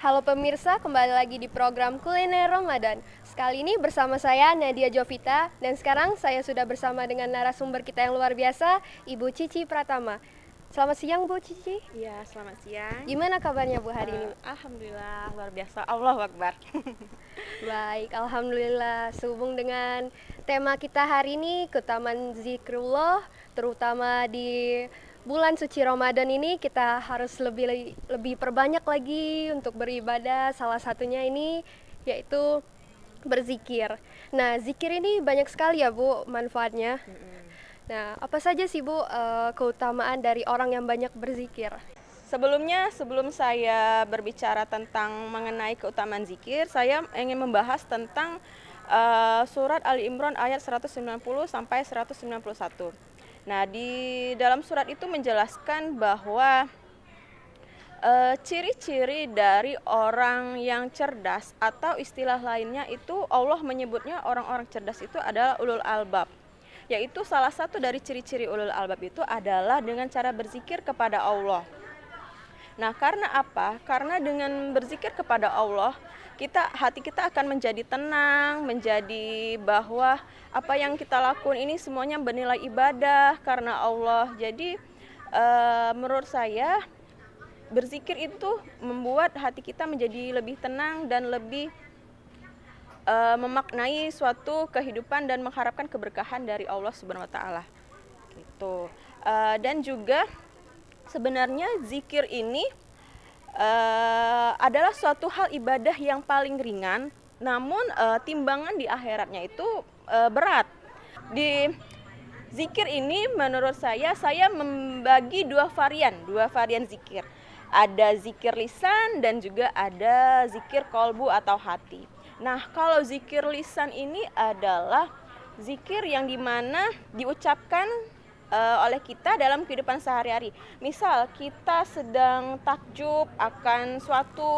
Halo pemirsa, kembali lagi di program Kuliner Ramadan. Sekali ini bersama saya Nadia Jovita dan sekarang saya sudah bersama dengan narasumber kita yang luar biasa, Ibu Cici Pratama. Selamat siang Bu Cici. Iya, selamat siang. Gimana kabarnya Bu hari ini? Alhamdulillah, luar biasa. Allahu Akbar. Baik, alhamdulillah. Sehubung dengan tema kita hari ini, keutamaan zikrullah, terutama di bulan suci Ramadan ini kita harus lebih lebih perbanyak lagi untuk beribadah. Salah satunya ini yaitu berzikir. Nah, zikir ini banyak sekali ya Bu manfaatnya. Nah, apa saja sih Bu keutamaan dari orang yang banyak berzikir? Sebelum saya berbicara tentang mengenai keutamaan zikir, saya ingin membahas tentang surat Ali Imran ayat 190 sampai 191. Nah, di dalam surat itu menjelaskan bahwa ciri-ciri dari orang yang cerdas atau istilah lainnya itu Allah menyebutnya orang-orang cerdas itu adalah ulul albab. Yaitu salah satu dari ciri-ciri ulul albab itu adalah dengan cara berzikir kepada Allah. Nah, karena apa? Karena dengan berzikir kepada Allah, hati kita akan menjadi tenang, menjadi bahwa apa yang kita lakukan ini semuanya bernilai ibadah karena Allah. Jadi menurut saya berzikir itu membuat hati kita menjadi lebih tenang dan lebih memaknai suatu kehidupan dan mengharapkan keberkahan dari Allah Subhanahu wa taala. Gitu. Dan juga sebenarnya zikir ini adalah suatu hal ibadah yang paling ringan, namun timbangan di akhiratnya itu berat. Di zikir ini menurut saya membagi dua varian zikir. Ada zikir lisan dan juga ada zikir kolbu atau hati. Nah, kalau zikir lisan ini adalah zikir yang dimana diucapkan oleh kita dalam kehidupan sehari-hari. Misal kita sedang takjub akan suatu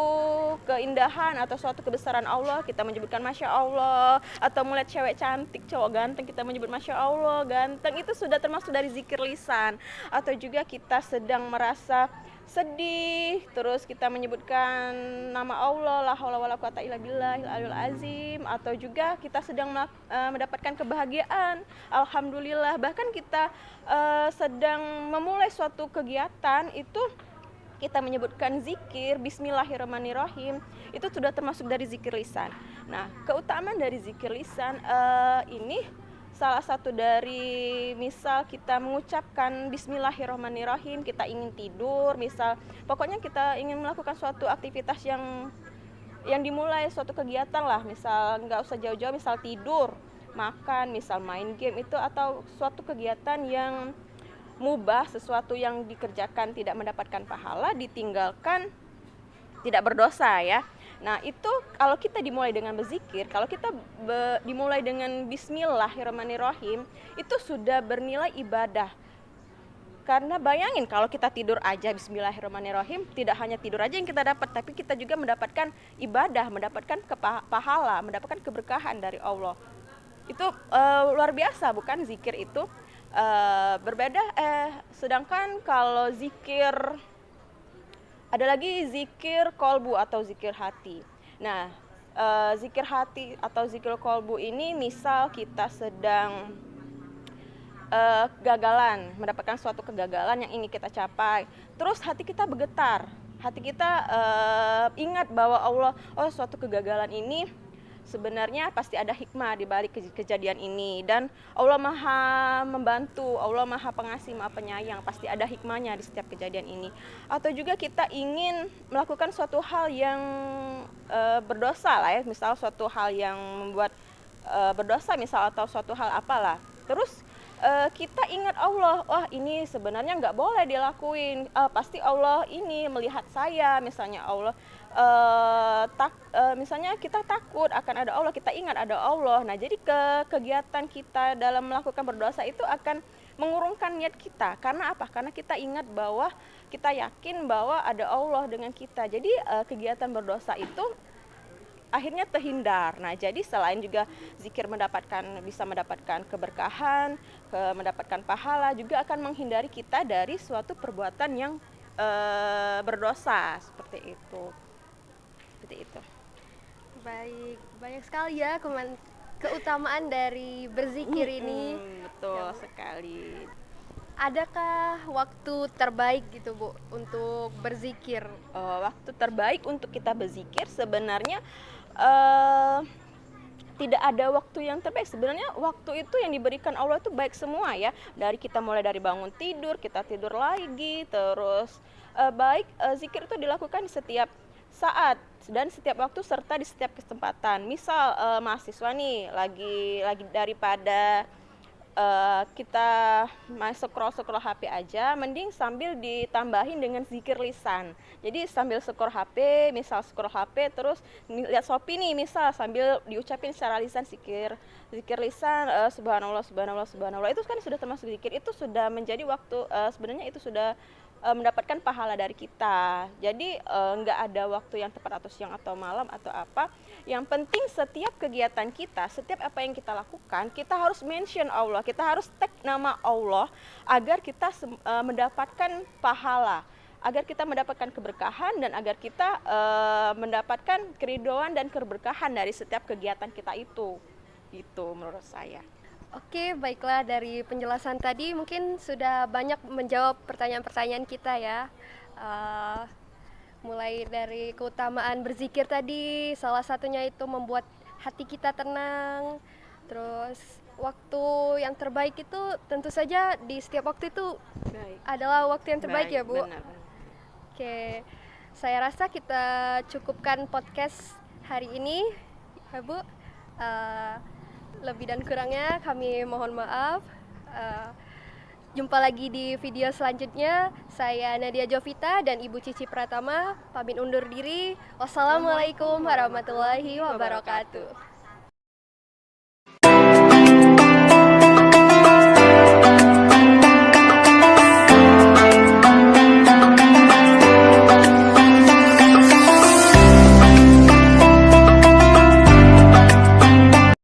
keindahan atau suatu kebesaran Allah, kita menyebutkan Masya Allah. Atau melihat cewek cantik, cowok ganteng, kita menyebut Masya Allah, ganteng. Itu sudah termasuk dari zikir lisan. Atau juga kita sedang merasa sedih, terus kita menyebutkan nama Allah, la haula wala quwata illa billahil aliyul azim. Atau juga kita sedang mendapatkan kebahagiaan, alhamdulillah. Bahkan kita sedang memulai suatu kegiatan itu kita menyebutkan zikir bismillahirrahmanirrahim, itu sudah termasuk dari zikir lisan. Nah, keutamaan dari zikir lisan ini salah satu dari, misal kita mengucapkan bismillahirrahmanirrahim, kita ingin tidur, misal pokoknya kita ingin melakukan suatu aktivitas yang dimulai suatu kegiatan lah, misal nggak usah jauh-jauh, misal tidur, makan, misal main game itu, atau suatu kegiatan yang mubah, sesuatu yang dikerjakan tidak mendapatkan pahala, ditinggalkan tidak berdosa ya. Nah, itu kalau kita dimulai dengan berzikir, kalau kita dimulai dengan bismillahirrahmanirrahim, itu sudah bernilai ibadah. Karena bayangin kalau kita tidur aja bismillahirrahmanirrahim, tidak hanya tidur aja yang kita dapat, tapi kita juga mendapatkan ibadah, mendapatkan pahala, mendapatkan keberkahan dari Allah. Itu luar biasa, bukan zikir itu berbeda. Sedangkan kalau zikir, ada lagi zikir kolbu atau zikir hati. Nah, zikir hati atau zikir kolbu ini misal kita sedang kegagalan, mendapatkan suatu kegagalan yang ingin kita capai. Terus hati kita bergetar, hati kita ingat bahwa Allah, suatu kegagalan ini sebenarnya pasti ada hikmah di balik kejadian ini, dan Allah Maha membantu, Allah Maha pengasih, Maha penyayang, pasti ada hikmahnya di setiap kejadian ini. Atau juga kita ingin melakukan suatu hal yang berdosa lah ya, misal suatu hal yang membuat berdosa misal, atau suatu hal apalah. Terus kita ingat Allah, ini sebenarnya nggak boleh dilakuin, pasti Allah ini melihat saya, misalnya Allah misalnya kita takut akan ada Allah, kita ingat ada Allah. Nah, jadi kegiatan kita dalam melakukan berdosa itu akan mengurungkan niat kita. Karena apa? Karena kita ingat bahwa kita yakin bahwa ada Allah dengan kita. Jadi kegiatan berdosa itu akhirnya terhindar. Nah, jadi selain juga zikir bisa mendapatkan keberkahan, mendapatkan pahala, juga akan menghindari kita dari suatu perbuatan yang berdosa seperti itu. Baik, banyak sekali ya keutamaan dari berzikir ini. Betul sekali. Adakah waktu terbaik gitu Bu untuk berzikir? Waktu terbaik untuk kita berzikir sebenarnya eh, tidak ada waktu yang terbaik. Sebenarnya waktu itu yang diberikan Allah itu baik semua ya. Dari kita mulai dari bangun tidur, kita tidur lagi, terus zikir itu dilakukan di setiap saat dan setiap waktu serta di setiap kesempatan. Misal mahasiswa nih lagi daripada kita scroll HP aja, mending sambil ditambahin dengan zikir lisan. Jadi sambil scroll HP, misal scroll HP terus lihat Shopee nih, misal sambil diucapin secara lisan zikir lisan, subhanallah subhanallah subhanallah, itu kan sudah termasuk zikir, itu sudah menjadi waktu, sebenarnya itu sudah mendapatkan pahala dari kita. Jadi nggak ada waktu yang tepat atau siang atau malam atau apa. Yang penting setiap kegiatan kita, setiap apa yang kita lakukan, kita harus mention Allah, kita harus tag nama Allah agar kita mendapatkan pahala, agar kita mendapatkan keberkahan dan agar kita mendapatkan keridhaan dan keberkahan dari setiap kegiatan kita itu. Itu menurut saya. Oke, baiklah, dari penjelasan tadi mungkin sudah banyak menjawab pertanyaan-pertanyaan kita ya. Mulai dari keutamaan berzikir tadi, salah satunya itu membuat hati kita tenang. Terus waktu yang terbaik itu tentu saja di setiap waktu itu adalah waktu yang terbaik ya Bu. Benar. Oke, saya rasa kita cukupkan podcast hari ini ya Bu. Lebih dan kurangnya kami mohon maaf. Jumpa lagi di video selanjutnya. Saya Nadia Jovita dan Ibu Cici Pratama pamit undur diri. Wassalamualaikum warahmatullahi wabarakatuh.